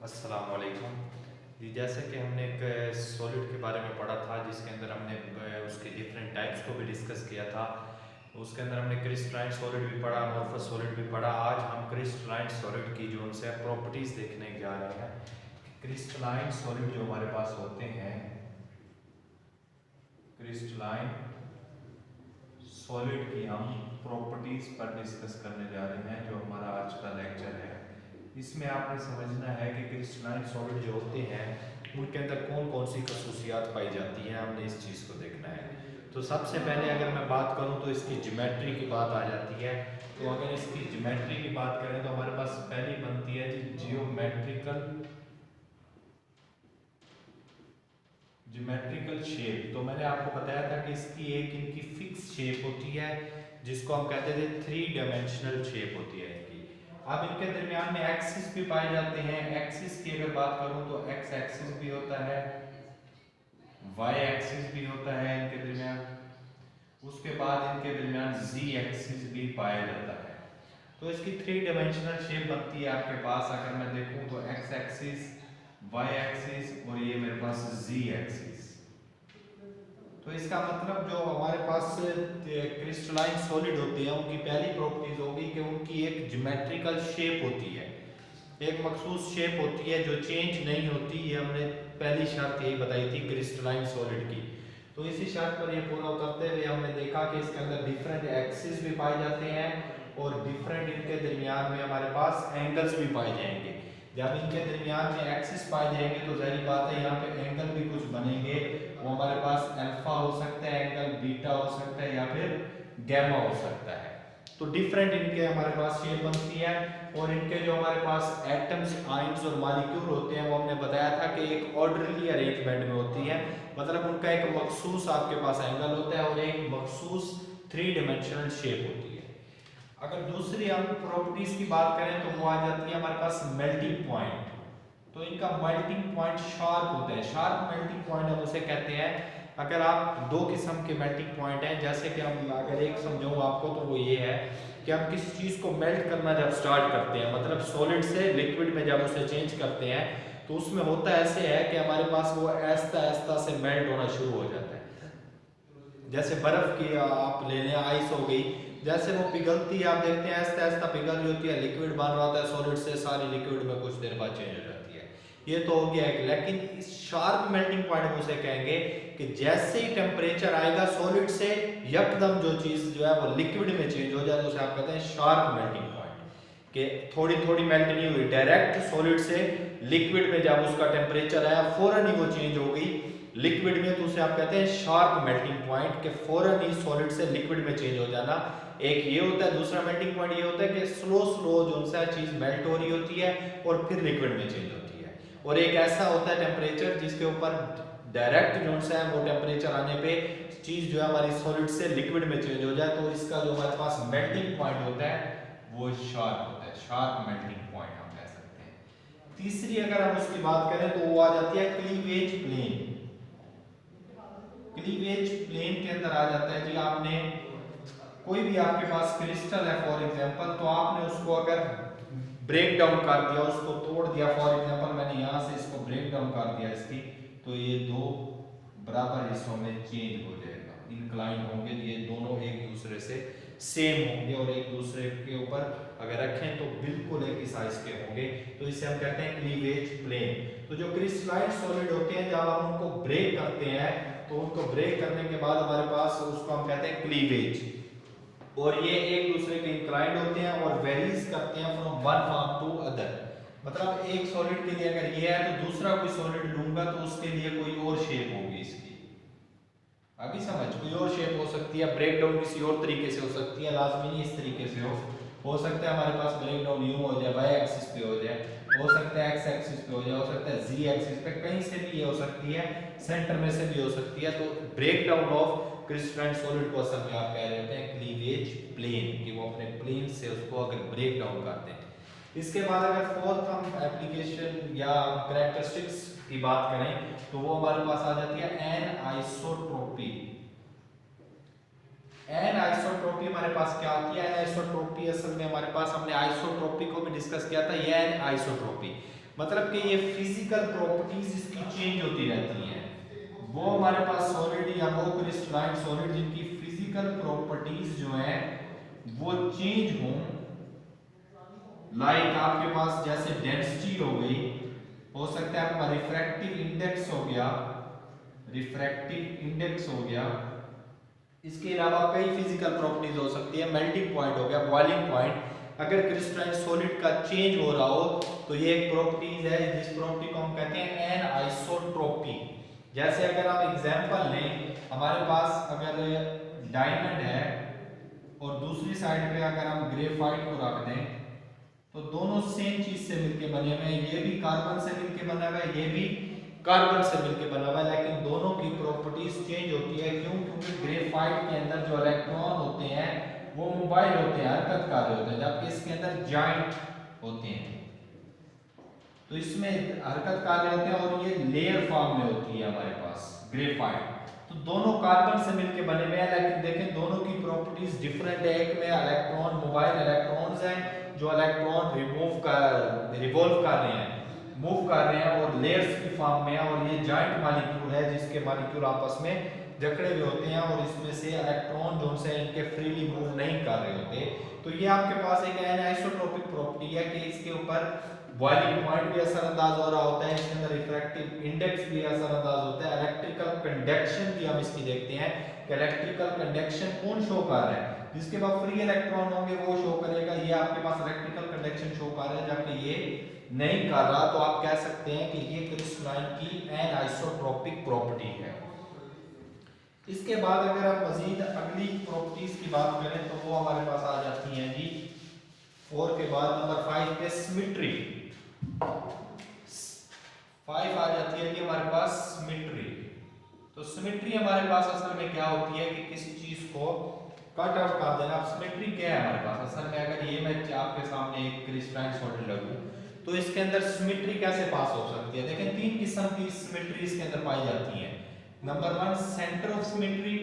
अस्सलाम वालेकुम जी। जैसे कि हमने एक सॉलिड के बारे में पढ़ा था जिसके अंदर हमने उसके डिफरेंट टाइप्स को भी डिस्कस किया था। उसके अंदर हमने क्रिस्टलाइन सॉलिड भी पढ़ा, अमोर्फस सॉलिड भी पढ़ा। आज हम क्रिस्टलाइन सॉलिड की जो उनसे प्रॉपर्टीज देखने जा रहे हैं। क्रिस्टलाइन सॉलिड जो हमारे पास होते हैं, क्रिस्टलाइन सॉलिड की हम प्रॉपर्टीज पर डिस्कस करने जा रहे हैं, जो हमारा आज का लेक्चर है। इसमें आपने समझना है कि क्रिस्टलाइन सॉलिड जो होते हैं उनके अंदर कौन कौन सी खसूसियात पाई जाती हैं, हमने इस चीज़ को देखना है। तो सबसे पहले अगर मैं बात करूं तो इसकी ज्योमेट्री की बात आ जाती है। तो अगर इसकी ज्योमेट्री की बात करें तो हमारे पास पहली बनती है जी ज्योमेट्रिकल शेप। तो मैंने आपको बताया था कि इसकी एक इनकी फिक्स शेप होती है जिसको हम कहते थे 3 डायमेंशनल शेप होती है इनकी। अब इनके दरमियान में एक्सिस भी पाए जाते हैं। एक्सिस की अगर बात करूं तो एक्स एक्सिस भी होता है, वाई एक्सिस भी होता है इनके दरमियान। उसके बाद इनके दरमियान जी एक्सिस भी पाया जाता है। तो इसकी 3 डायमेंशनल शेप बनती है आपके पास। अगर मैं देखूं तो एक्स एक्सिस, वाई एक्सिस और ये मेरे पास जी एक्सिस। तो इसका मतलब जो हमारे पास क्रिस्टलाइन सॉलिड होते हैं उनकी पहली प्रॉपर्टीज होगी कि उनकी एक ज्योमेट्रिकल शेप होती है, एक मखसूस शेप होती है जो चेंज नहीं होती। ये हमने पहली शर्त यही बताई थी क्रिस्टलाइन सॉलिड की। तो इसी शर्त पर ये पूरा उतरते हुए हमने देखा कि इसके अंदर डिफरेंट एक्सिस भी पाए जाते हैं और डिफरेंट इनके दरमियान में हमारे पास एंगल्स भी पाए जाएंगे। जब इनके दरमियान में एक्सिस पाए जाएंगे तो जाहिर बात है यहाँ पे एंगल भी कुछ बनेंगे। वो हमारे पास अल्फा हो सकता है एंगल, बीटा हो सकता है या फिर गैमा हो सकता है। तो डिफरेंट इनके हमारे पास शेप बनती है। और इनके जो हमारे पास एटम्स, आयंस और मॉलिक्यूल होते हैं वो हमने बताया था कि एक ऑर्डरली अरेंजमेंट में होती है। मतलब उनका एक मखसूस आपके पास एंगल होता है और एक मखसूस 3 डायमेंशनल शेप होती है। अगर दूसरी हम प्रॉपर्टीज की बात करें तो वो आ जाती है हमारे पास मेल्टिंग पॉइंट। तो इनका मेल्टिंग पॉइंट शार्प होता है। शार्प मेल्टिंग पॉइंट हम उसे कहते हैं। अगर आप दो किस्म के मेल्टिंग पॉइंट हैं, जैसे कि हम अगर एक समझाऊं आपको तो वो ये है कि हम किसी चीज़ को मेल्ट करना जब स्टार्ट करते हैं, मतलब सॉलिड से लिक्विड में जब उसे चेंज करते हैं तो उसमें होता ऐसे है कि हमारे पास वो ऐसा ऐसा से मेल्ट होना शुरू हो जाता है। जैसे बर्फ की आप ले लें, आइस हो गई, जैसे वो पिघलती है आप देखते हैं ऐसा ऐसा पिघल रही होती है, लिक्विड बन रहा होता है सॉलिड से, सारी लिक्विड में कुछ देर बाद चेंज हो जाती है। ये तो हो गया एक। लेकिन इस शार्प मेल्टिंग पॉइंट हम उसे कहेंगे कि जैसे ही टेम्परेचर आएगा सॉलिड से यकदम जो चीज जो है वो लिक्विड में चेंज हो जाए तो उसे आप कहते हैं शार्प मेल्टिंग पॉइंट। कि थोड़ी थोड़ी मेल्ट नहीं हुई, डायरेक्ट सॉलिड से लिक्विड में जब उसका टेम्परेचर आया फौरन ही वो चेंज हो गई लिक्विड में, तो उसे आप कहते हैं शार्प मेल्टिंग पॉइंट। के फौरन ही सॉलिड से लिक्विड में चेंज हो जाना। एक ये होता है। दूसरा मेल्टिंग पॉइंट ये होता है कि स्लो स्लो जो सा चीज मेल्ट हो रही होती है और फिर लिक्विड में चेंज होती है। और एक ऐसा होता है टेम्परेचर जिसके ऊपर डायरेक्ट जो सा है वो टेम्परेचर आने पे चीज जो है हमारी सॉलिड से लिक्विड में चेंज हो जाए, तो इसका जो हमारे पास मेल्टिंग पॉइंट होता है वो शार्प होता है। शार्प मेल्टिंग पॉइंट हम कह सकते हैं। तीसरी अगर हम उसकी बात करें तो वो आ जाती है क्लीवेज प्लेन। क्लीवेज प्लेन के अंदर आ जाता है जी, आपने कोई भी आपके पास क्रिस्टल है फॉर एग्जांपल, तो आपने उसको अगर ब्रेक डाउन कर दिया, उसको तोड़ दिया, फॉर एग्जांपल मैंने यहां से इसको ब्रेक डाउन कर दिया इसकी, तो ये दो बराबर हिस्सों में चेंज हो जाएगा, इंक्लाइन होंगे। ये दोनों एक दूसरे से सेम होंगे और एक दूसरे के ऊपर अगर रखें तो बिल्कुल एक ही साइज के होंगे। तो इसे हम कहते हैं क्लीवेज प्लेन। तो जो क्रिस्टलाइन सॉलिड होते हैं जब हम उनको ब्रेक करते हैं तो उनको ब्रेक करने के बाद हमारे पास उसको हम कहते हैं क्लीवेज। और ये एक दूसरे के इंक्लाइंड होते हैं और वेरीज करते हैं from one form to other. मतलब एक सॉलिड के लिए अगर ये है तो दूसरा कोई सॉलिड लूंगा तो उसके लिए कोई और शेप होगी इसकी। अभी समझ, कोई और शेप हो सकती है, ब्रेक डाउन किसी और तरीके से हो सकती है, लाजमी नहीं इस तरीके से हो सकता है हमारे पास ब्रेक डाउन यूं हो जाए, वाई एक्सिस पे हो जाए, हो सकता है एक्स एक्सिस पे हो जाए, हो सकता है जी एक्सिस पे, कहीं से भी ये हो सकती है, सेंटर में से भी हो सकती है। तो break down of crystalline solid को असल में आप कह रहे हैं क्लीवेज प्लेन, कि वो अपने प्लेन से उसको अगर ब्रेक डाउन करते हैं। इसके बाद अगर फोर्थ हम एप्लीकेशन या कैरेक्टरिस्टिक्स की बात करें तो वो हमारे पास आ जाती है एनआइसोट्रोपी। एनआइसोट्रोपी हमारे पास क्या होती है? एनआइसोट्रोपी असल में हमारे पास, हमने आइसोट्रोपी को भी डिस्कस किया था, ये एनआइसोट्रोपी मतलब कि ये फिजिकल प्रॉपर्टीज इसकी चेंज होती रहती हैं। वो हमारे पास सॉलिड या वो क्रिस्टलाइन सॉलिड जिनकी फिजिकल प्रॉपर्टीज जो है वो चेंज हों, लाइक आपके पास जैसे डेंसिटी हो गई, हो सकता है आपका रिफ्रैक्टिव इंडेक्स हो गया, रिफ्रैक्टिव इंडेक्स हो गया, इसके अलावा कई फिजिकल प्रॉपर्टीज हो सकती है, मेल्टिंग पॉइंट हो गया, बॉइलिंग पॉइंट। अगर क्रिस्टलाइन सॉलिड का चेंज हो रहा हो तो ये एक प्रॉपर्टीज है जिस प्रॉपर्टी को हम कहते हैं एनआइसोट्रोपी। जैसे अगर आप एग्जांपल लें, हमारे पास अगर डायमंड है और दूसरी साइड पे अगर हम ग्रेफाइट को रख दें तो दोनों सेम चीज से मिलके बने हुए हैं, ये भी कार्बन से मिलके बना हुआ है, ये भी कार्बन से मिलके बना हुआ है, लेकिन दोनों की प्रॉपर्टीज चेंज होती है। क्यों? क्योंकि ग्रेफाइट के अंदर जो इलेक्ट्रॉन होते हैं वो मोबाइल होते हैं, हरकत कर रहे होते हैं, जबकि इसके अंदर जॉइंट होते हैं, तो इसमें हरकत कर रहे होते हैं और ये लेयर फॉर्म में होती है हमारे पास ग्रेफाइट। तो दोनों कार्बन से मिलके बने हुए हैं, लेकिन देखें दोनों की प्रॉपर्टीज डिफरेंट है। एक में इलेक्ट्रॉन मोबाइल इलेक्ट्रॉन्स हैं जो इलेक्ट्रॉन रिवॉल्व कर रहे हैं, मूव कर रहे हैं और लेयर्स की फॉर्म में है, और ये जॉइंट मॉलिक्यूल है जिसके मॉलिक्यूल आपस में जकड़े हुए होते हैं और इसमें से इलेक्ट्रॉन जो से इनके फ्रीली मूव नहीं कर रहे होते। तो ये आपके पास एक एनिसोट्रोपिक प्रॉपर्टी है कि इसके ऊपर बॉइलिंग पॉइंट भी असरअंदाज हो रहा होता है, इसके अंदर रिफ्रैक्टिव इंडेक्स भी असरअंदाज होता है, इलेक्ट्रिकल कंडक्शन भी हम इसकी देखते हैं कि इलेक्ट्रिकल कंडक्शन कौन शो कर रहा है, जिसके पास फ्री इलेक्ट्रॉन होंगे वो शो करेगा, ये आपके पास इलेक्ट्रिकल कंडक्शन शो कर रहा है, जबकि ये नहीं कर रहा। तो आप कह सकते हैं कि ये क्रिस्टलाइन की एनिसोट्रोपिक प्रॉपर्टी है। इसके बाद अगर आप मजीद अगली प्रॉपर्टीज की बात करें तो वो हमारे पास आ जाती हैं जी 4 के बाद नंबर 5 पे सिमेट्री। 5 आ जाती है जी हमारे पास सिमेट्री। तो सिमेट्री हमारे पास असल में क्या होती है कि किसी चीज को कट आउट कर देना। अब सिमेट्री क्या है हमारे पास असल में, अगर ये मैं आपके सामने एक क्रिस्टलाइन सॉलिड लगूं तो इसके अंदर सिमेट्री कैसे पास हो सकती है। देखें 3 किस्म की सिमेट्री इसके अंदर पाई जाती है। Number 1 centre of symmetry.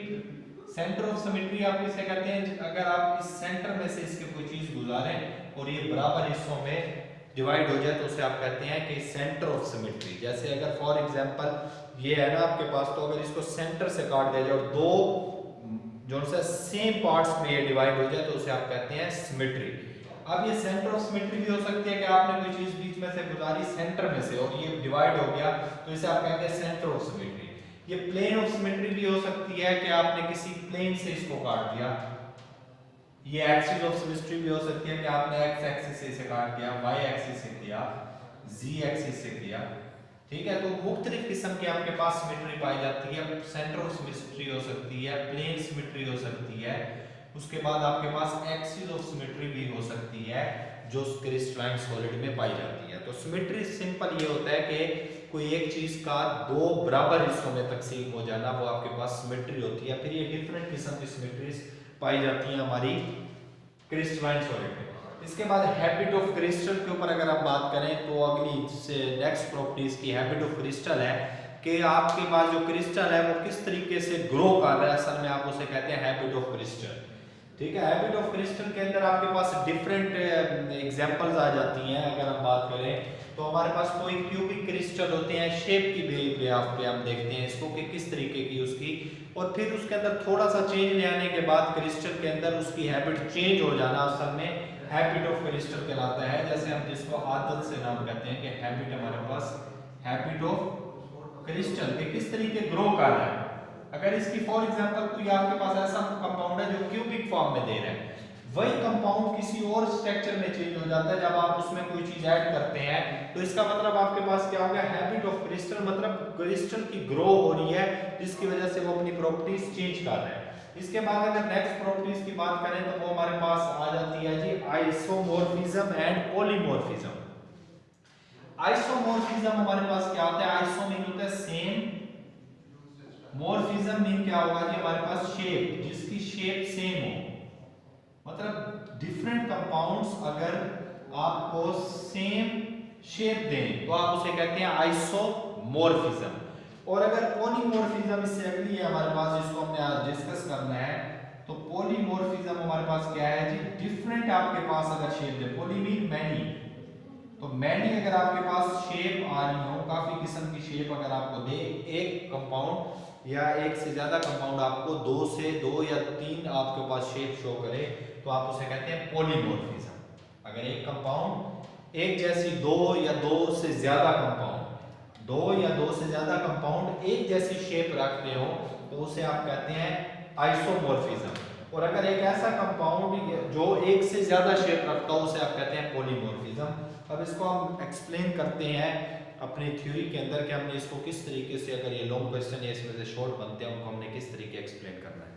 Centre of symmetry आप किसे कहते हैं? अगर आप इस सेंटर में से इसके कोई चीज गुजारें और ये बराबर हिस्सों में डिवाइड हो जाए तो उसे आप कहते हैं कि सेंटर ऑफ सिमेट्री। जैसे अगर फॉर एग्जांपल ये है ना आपके पास, तो अगर इसको सेंटर से काट दिया जाए और दो जो सा सेम पार्ट्स में ये डिवाइड हो जाए तो उसे आप कहते हैं सिमेट्री। अब ये सेंटर ऑफ सिमेट्री भी हो सकती है कि आपने कोई चीज बीच में से गुजारी सेंटर में से और ये डिवाइड हो गया तो इसे आप कहते हैं सेंटर ऑफ सिमेट्री। ये प्लेन ऑफ सिमेट्री भी हो सकती है कि आपने किसी प्लेन से इसको काट दिया। ये एक्सिस ऑफ सिमेट्री भी हो सकती है कि आपने एक्स एक्सिस से इसे काट दिया, वाई एक्सिस से किया, जी एक्सिस से किया, ठीक है। तो मुख्तलिफ किस्म की आपके पास सिमेट्री पाई जाती है। सेंटर ऑफ सिमेट्री हो सकती है, प्लेन सिमेट्री हो सकती है, उसके बाद आपके पास एक्सिस ऑफ सिमेट्री भी हो सकती है जो क्रिस्टलाइन सॉलिड में पाई जाती है। तो सिमेट्री सिंपल ये होता है कि कोई एक चीज का दो बराबर हिस्सों में तकसीम हो जाना, वो आपके पास सिमेट्री होती है। फिर ये डिफरेंट किस्म की सिमेट्रीज पाई जाती हैं हमारी क्रिस्टलाइन सॉलिड में। इसके बाद हैबिट ऑफ क्रिस्टल के ऊपर अगर आप बात करें तो अगली से नेक्स्ट प्रॉपर्टीज की हैबिट ऑफ क्रिस्टल है कि आपके पास जो क्रिस्टल है वो किस तरीके से ग्रो कर रहा है, असल में आप उसे कहते हैं हैबिट ऑफ क्रिस्टल, ठीक है। हैबिट ऑफ क्रिस्टल के अंदर आपके पास डिफरेंट एग्जांपल्स आ जाती हैं। अगर हम बात करें तो हमारे पास कोई क्यूबिक क्रिस्टल होते हैं, शेप की बेस पे हम देखते हैं इसको कि किस तरीके की उसकी, और फिर उसके अंदर थोड़ा सा चेंज ले आने के बाद क्रिस्टल के अंदर उसकी हैबिट चेंज हो जाना असल में हैबिट ऑफ क्रिस्टल कहलाता है। जैसे हम जिसको आदत से नाम कहते हैं कि हैबिट हमारे पास हैबिट ऑफ क्रिस्टल के किस तरीके ग्रो कर रहा है। अगर इसकी फॉर एग्जांपल कोई आपके पास ऐसा कंपाउंड है जो क्यूबिक फॉर्म में दे रहा है, वही कंपाउंड किसी और स्ट्रक्चर में चेंज हो जाता है जब आप उसमें कोई चीज ऐड करते हैं, तो इसका मतलब आपके पास क्या हो गया, हैबिट ऑफ क्रिस्टल, मतलब क्रिस्टल की ग्रो हो रही है जिसकी वजह से वो अपनी प्रॉपर्टीज चेंज कर रहे हैं। इसके बाद अगर नेक्स्ट प्रॉपर्टीज की बात करें तो वो हमारे पास आ जाती है जी आइसोमॉर्फिज्म एंड पॉलीमॉर्फिज्म। आइसोमॉर्फिज्म हमारे पास क्या होता है? आइसो मीन होता है सेम, मॉर्फिज्म मीन क्या होगा जी हमारे पास शेप, जिसकी शेप सेम हो, मतलब डिफरेंट कंपाउंड्स अगर आपको सेम शेप दें तो आप उसे कहते हैं आइसोमॉर्फिज्म। और अगर पॉलीमॉर्फिज्म इससे अगली है हमारे पास जिसको हमने आज डिस्कस करना है, तो पॉलीमॉर्फिज्म हमारे पास क्या है जी, डिफरेंट आपके पास अगर शेप दे, पॉली मीन मैनी, तो मैंने अगर आपके पास शेप आ रही हो, काफी किस्म की शेप अगर आपको दे, एक कंपाउंड या एक से ज्यादा कंपाउंड आपको दो या तीन आपके पास शेप शो करे, तो आप उसे कहते हैं पॉलीमॉर्फिज्म। अगर एक कंपाउंड एक जैसी दो या दो से ज्यादा कंपाउंड एक जैसी शेप रख रहे हो, तो उसे आप कहते हैं आइसोमॉर्फिज्म। और अगर एक ऐसा कंपाउंड जो एक से ज्यादा शेप रखता हो, उसे आप कहते हैं पॉलीमॉर्फिज्म। अब इसको हम एक्सप्लेन करते हैं अपनी थ्योरी के अंदर कि हमने इसको किस तरीके से, अगर ये लॉन्ग क्वेश्चन या इसमें से शॉर्ट बनते हैं, उनको हमने किस तरीके एक्सप्लेन करना है।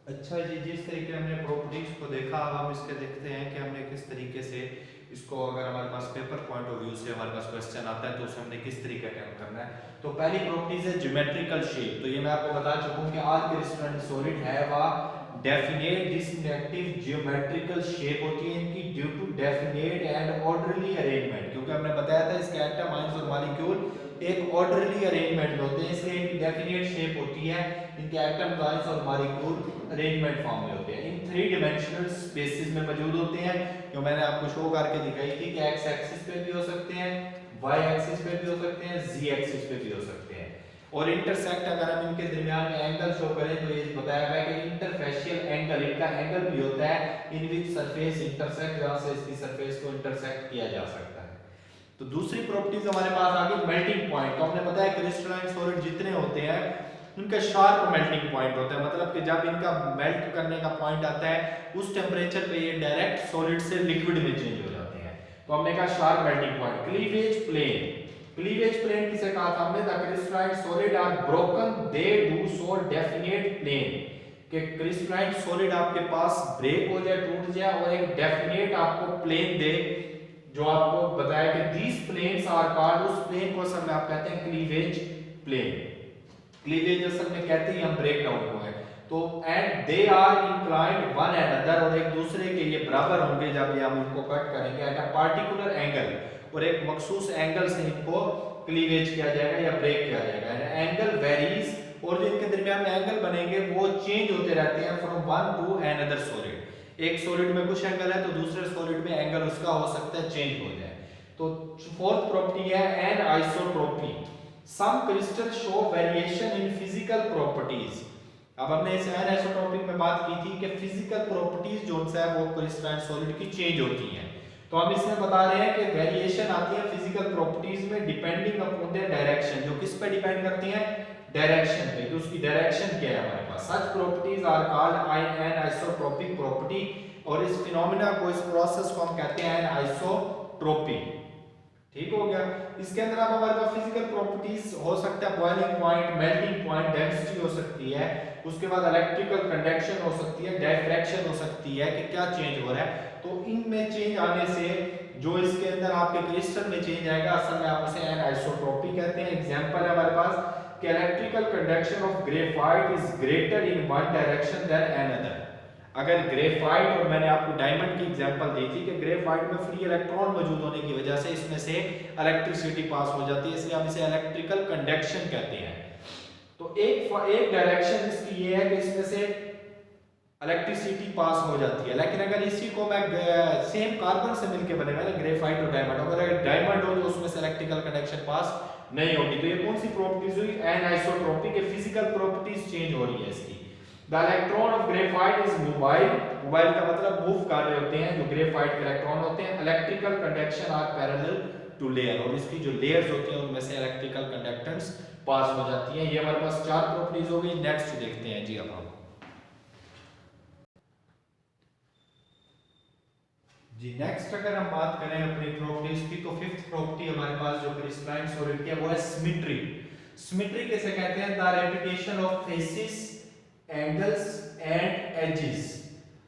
अच्छा जी, जिस तरीके हमने प्रॉपर्टीज को देखा, अब हम इसके देखते हैं कि हमने किस तरीके से इसको, अगर हमारे पास पेपर पॉइंट ऑफ व्यू से हमारे पास क्वेश्चन आता है तो उसे हमने किस तरीके का करना है। तो पहली प्रॉपर्टीज है ज्योमेट्रिकल शेप। तो ये मैं आपको बता चुका हूं कि all crystal solid have a definite discriminative geometrical shape होती है इनकी due to definite and orderly arrangement, क्योंकि हमने बताया था इसके एटम, आयंस और मॉलिक्यूल एक ऑर्डरली अरेंजमेंट में होते हैं, इसलिए इनकी डेफिनेट शेप होती है, इनके एटम, आयंस और मॉलिक्यूल अरेंजमेंट फॉर्म में होते हैं, इन थ्री डायमेंशनल स्पेसेस में मौजूद होते हैं, जो मैंने आपको शो करके दिखाई थी कि एक्स एक्सिस पे भी हो सकते हैं, वाई एक्सिस पे भी हो सकते हैं, जी एक्सिस पे भी हो सकते हैं। और इंटरसेक्ट अगर हम इनके दरमियान में एंगल शो करें तो ये बताया गया है कि इंटरफेशियल एंगल, इनका एंगल भी होता है इन विच सरफेस इंटरसेक्ट, जहां से इसकी सरफेस को इंटरसेक्ट किया जा सकता है। तो दूसरी प्रॉपर्टीज हमारे पास आ गई मेल्टिंग पॉइंट। तो हमने बताया क्रिस्टलाइन सॉलिड जितने होते हैं उनका शार्प मेल्टिंग पॉइंट होता है, मतलब कि जब इनका मेल्ट करने का पॉइंट आता है उस टेंपरेचर पे ये डायरेक्ट सॉलिड से लिक्विड में चेंज हो जाते हैं। तो हमने कहा sharp melting point. Cleavage plane, cleavage plane किसे कहा था हमने? The crystalline solid are broken they do so definite plane, कि क्रिस्टलाइन सॉलिड आपके पास ब्रेक हो जाए, टूट जाए और एक डेफिनेट आपको प्लेन दे, जो आपको बताया कि दीस प्लेन्स आर कॉल्ड, उस प्लेन को असल में आप कहते हैं क्लीवेज प्लेन। क्लीवेज असल में कहते हैं हम ब्रेक डाउन को है। तो and they are inclined one another, और एक दूसरे के ये बराबर होंगे जब ये हम इनको कट करेंगे एट अ पार्टिकुलर एंगल, और एक मखसूस एंगल से इनको क्लीवेज किया जाएगा या ब्रेक किया जाएगा। एंगल वेरीज, और जो इनके दरमियान में एंगल बनेंगे वो चेंज होते रहते हैं from one two another solid. एक सॉलिड में कुछ एंगल है तो दूसरे सॉलिड में एंगल उसका हो सकता है चेंज हो जाए। तो फोर्थ प्रॉपर्टी है anisotropy. Some crystal show variation in physical properties. अब हमने इस एनिसोट्रोपिक में बात की थी कि फिजिकल प्रॉपर्टीज जो है वो क्रिस्टलाइन सॉलिड की चेंज होती हैं। तो हम इसमें बता रहे हैं कि वेरिएशन आती है फिजिकल प्रॉपर्टीज में डिपेंडिंग अपॉन देयर डायरेक्शन, जो किस पे डिपेंड करती हैं? डायरेक्शन पे, कि उसकी डायरेक्शन क्या है हमारे पास। Such properties are called anisotropic property, और इस फिनोमेना को, इस प्रोसेस को हम कहते हैं एनिसोट्रोपी। ठीक हो गया। इसके अंदर अब हमारे पास फिजिकल प्रॉपर्टीज हो सकता है boiling point, melting point, density हो सकती है, उसके बाद इलेक्ट्रिकल कंडक्शन हो सकती है, डायफ्रैक्शन हो सकती है, कि क्या चेंज हो रहा है। तो इनमें चेंज आने से जो इसके अंदर आपके क्रिस्टल में चेंज आएगा, असल में आप उसे एनिसोट्रोपी कहते हैं। एग्जांपल है हमारे पास कि electrical conduction of graphite is greater in one direction than another. अगर ग्रेफाइट, और मैंने आपको डायमंड की एग्जांपल दी थी कि ग्रेफाइट में फ्री इलेक्ट्रॉन मौजूद होने की वजह से इसमें से इलेक्ट्रिसिटी पास हो जाती है, इसलिए हम इसे इलेक्ट्रिकल कंडक्शन कहते हैं। तो एक डायरेक्शन इसकी ये है कि इसमें से इलेक्ट्रिसिटी पास हो जाती है। लेकिन अगर इसी को मैं सेम कार्बन से मिलके बने हुए ग्रेफाइट और डायमंड, अगर डायमंड हो तो उसमें से इलेक्ट्रिकल कंडक्शन पास नहीं होगी। तो ये कौन सी प्रॉपर्टीज हुई? एनिसोट्रोपी के फिजिकल प्रॉपर्टीज चेंज हो रही है इसकी। The electron of graphite is mobile, mobile का मतलब मूव कर रहे होते हैं, जो ग्रेफाइट के इलेक्ट्रॉन होते हैं। Electrical conduction are parallel to layer, और इसकी जो लेयर्स होती हैं उनमें से इलेक्ट्रिकल कंडक्टेंस पास हो जाती हैं। ये हमारे पास चार प्रॉपर्टीज हो गई। नेक्स्ट देखते हैं जी। अब हम जी नेक्स्ट अगर हम बात करें अपनी प्रॉपर्टीज की, तो फिफ्थ प्रॉपर्टी हमारे पास जो क्रिस्टलाइन सॉलिड की है वो है सिमेट्री। सिमेट्री कैसे कहते हैं? The repetition of faces, angles and edges.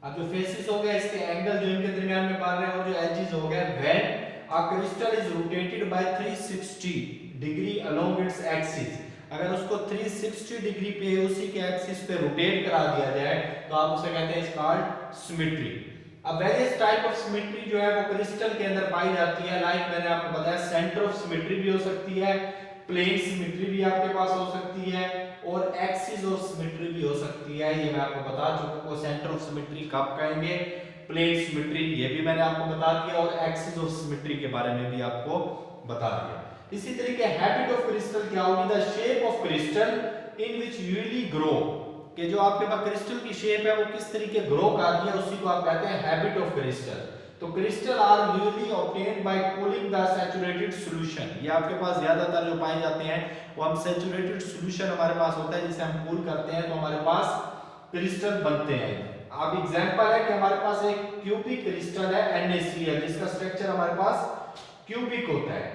अब जो फेसिस हो गया, इसके एंगल जो इनके दरमियान में बन रहे हैं, और जो एजेस हो गए, when a crystal is rotated bye 360 degree along its axis, अगर उसको 360 डिग्री पे उसी के एक्सिस पे रोटेट करा दिया जाए तो आप उसे कहते हैं इट्स कॉल्ड सिमेट्री। अब वेरियस टाइप ऑफ सिमेट्री जो है वो क्रिस्टल के अंदर पाई जाती है। लाइक मैंने आपको बताया सेंटर ऑफ सिमेट्री भी हो सकती है, प्लेन सिमेट्री भी आपके पास हो सकती है, और एक्सिस ऑफ सिमेट्री भी हो सकती है। ये मैं आपको बता चुका हूं। सेंटर ऑफ सिमेट्री कब कहेंगे? प्लेन सिमेट्री, ये भी मैंने आपको बता दिया, और एक्सिस ऑफ सिमेट्री के बारे में भी आपको बता दिया। इसी तरीके हैबिट ऑफ क्रिस्टल क्या होगी, the shape of crystal in which usually grow, कि जो आपके पास क्रिस्टल की शेप है वो किस तरीके ग्रो करती है, उसी को आप कहते हैं हैबिट ऑफ क्रिस्टल। तो crystal are usually obtained by cooling the saturated solution, ये आपके पास ज्यादातर जो पाए जाते हैं वो हम सैचुरेटेड सॉल्यूशन हमारे पास होता है जिसे हम कूल करते हैं तो हमारे पास क्रिस्टल बनते हैं। अब एग्जांपल है कि हमारे पास एक क्यूबिक क्रिस्टल है NaCl जिसका स्ट्रक्चर हमारे पास क्यूबिक होता है,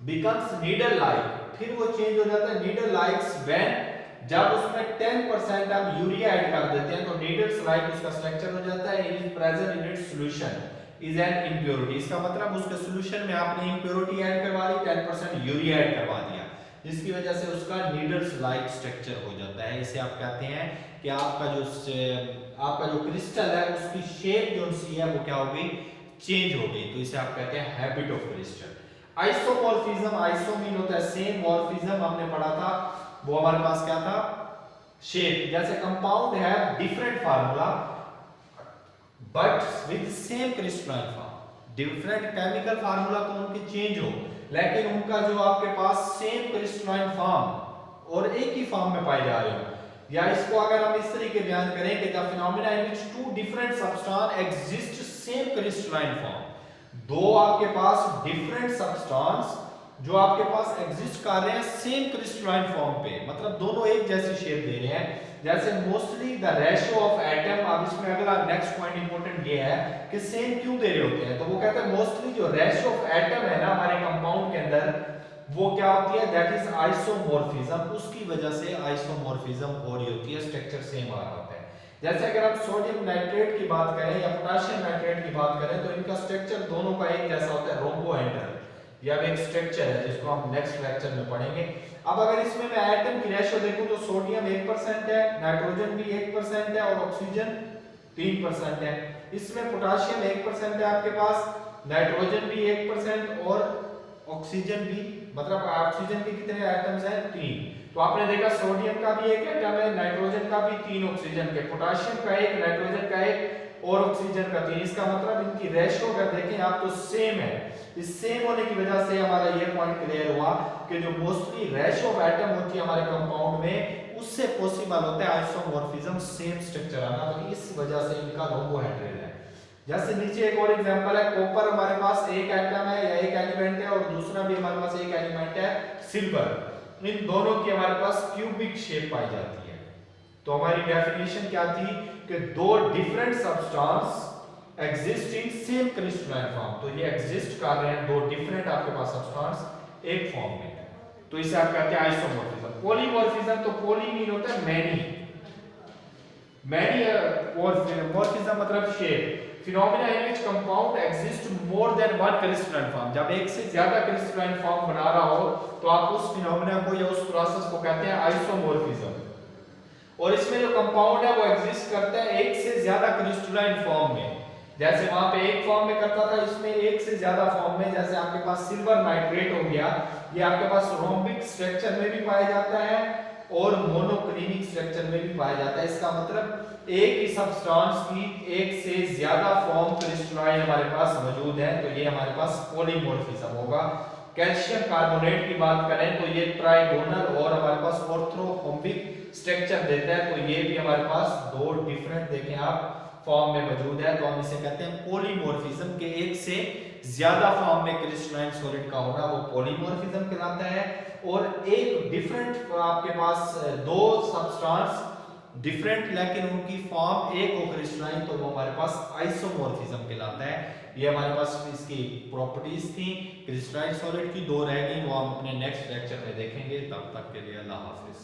becomes needle like, फिर वो चेंज हो जाता है needle likes when, जब उसमें 10% हम यूरिया ऐड कर देते हैं तो needles like उसका स्ट्रक्चर हो जाता है, is present in its solution is an impurity, इसका मतलब उसके सॉल्यूशन में आपने impurity ऐड करवा दी, 10% यूरिया ऐड करवा दिया, जिसकी वजह से उसका needles like स्ट्रक्चर हो जाता है। इसे आप कहते हैं कि आपका जो क्रिस्टल है उसकी शेप जो सी है वो क्या हो गई, चेंज हो गई, तो इसे आप कहते हैं habit of crystal. Isomorphism, iso mean होता है सेम, मॉर्फिज्म हमने पढ़ा था, वो हमारे पास क्या था, शेप, जैसे कंपाउंड है different formula but with same crystalline form, different chemical formula तो उनके चेंज हो लेकिन उनका जो आपके पास सेम क्रिस्टलाइन फॉर्म और एक ही फॉर्म में पाए जा रहे हो, या इसको अगर हम इस तरीके बयान करें कि the phenomena in which two different substance exist same crystalline form, दो आपके पास डिफरेंट सब्सटेंस जो आपके पास एग्जिस्ट कर रहे हैं सेम क्रिस्टलाइन फॉर्म पे, मतलब दोनों एक जैसी शेप दे रहे हैं, जैसे mostly the ratio of atom. अब इसमें अगला नेक्स्ट पॉइंट इंपॉर्टेंट ये है कि सेम क्यों दे रहे होते हैं, तो वो कहते हैं मोस्टली जो रेशियो ऑफ एटम है ना हमारे कंपाउंड के अंदर वो क्या होती है, दैट इज आइसोमॉर्फिज्म, उसकी वजह से आइसोमॉर्फिज्म हो रही होती है, स्ट्रक्चर सेम आ रहा होता है। जैसे अगर हम सोडियम नाइट्रेट की बात करें या पोटेशियम नाइट्रेट की बात करें तो इनका स्ट्रक्चर दोनों का एक जैसा होता है, रोम्बोहेड्रल, या एक स्ट्रक्चर है जिसको हम नेक्स्ट लेक्चर में पढ़ेंगे। अब अगर इसमें मैं एटम की रेशियो देखूं तो सोडियम 1% है, नाइट्रोजन भी 1% है और ऑक्सीजन 3% है, इसमें पोटेशियम 1% है आपके पास, नाइट्रोजन भी 1% और ऑक्सीजन भी, मतलब ऑक्सीजन के कितने एटम्स हैं, 3। तो आपने देखा सोडियम का भी एक एटम है, नाइट्रोजन का भी 3 ऑक्सीजन के, पोटेशियम का एक, नाइट्रोजन का एक और ऑक्सीजन का 3, इसका मतलब इनकी रेशियो अगर देखें आप तो सेम है। इस सेम होने की वजह से हमारा ये पॉइंट क्लियर हुआ कि जो मोस्टली रेशियो ऑफ एटम होती है हमारे कंपाउंड में उससे पॉसिबल होता है आइसोमॉर्फिज्म, सेम स्ट्रक्चर आना, तो इस वजह से इनका रोम्बोहेड्रल है। जैसे नीचे एक और एग्जांपल है, कॉपर हमारे पास एक एटम है या एक एलिमेंट है और दूसरा भी हमारे पास एक एलिमेंट है सिल्वर, इन दोनों की हमारे पास क्यूबिक शेप पाई जाती है। तो हमारी डेफिनेशन क्या थी कि दो different substance exist in same crystalline form, तो ये एग्जिस्ट कर रहे हैं दो डिफरेंट आपके पास सब्सटेंस एक फॉर्म में, तो इसे आप कहते हैं आइसोमॉर्फिज्म। पॉलीमॉर्फिज्म, तो पॉली मीन होता है मैनी, मॉर्फिज्म मतलब shape, phenomena in which compound exist more than one crystalline form, जब एक से ज्यादा क्रिस्टलाइन फॉर्म बना रहा हो तो आप उस फिनोमेना को या उस प्रोसेस को कहते हैं आइसोमॉर्फिज्म। और इसमें जो कंपाउंड है वो एग्जिस्ट करता है एक से ज्यादा क्रिस्टलाइन फॉर्म में, जैसे वहां पे एक फॉर्म में करता था, इसमें एक से ज्यादा फॉर्म में, जैसे आपके पास सिल्वर नाइट्रेट हो गया, ये आपके पास रोम्बिक स्ट्रक्चर में भी पाया जाता है और मोनोक्लिनिक स्ट्रक्चर में भी पाया जाता है। इसका मतलब एक ही सब्सटेंस की एक से ज्यादा फॉर्म क्रिस्टलाइन हमारे पास मौजूद है, तो ये हमारे पास पॉलीमॉर्फिज्म होगा। कैल्शियम कार्बोनेट की बात करें तो ये ट्राइगोनल और हमारे पास ऑर्थोरोम्बिक स्ट्रक्चर देता है, तो ये भी हमारे पास दो डिफरेंट देखें आप फॉर्म में मौजूद है, तो हम इसे कहते हैं पॉलीमॉर्फिज्म के एक से ज्यादा फॉर्म में क्रिस्टलाइन सॉलिड का होना वो पॉलीमॉर्फिज्म कहलाता है। और एक डिफरेंट आपके पास दो सब्सटेंस डिफरेंट लेकिन उनकी फॉर्म एक हो क्रिस्टलाइन, तो वो हमारे पास आइसोमॉर्फिज्म कहलाता है। ये हमारे पास इसकी प्रॉपर्टीज थी क्रिस्टलाइन सॉलिड की, दो रह गई, वो हम अपने नेक्स्ट लेक्चर में देखेंगे। तब तक के लिए अल्लाह हाफिज।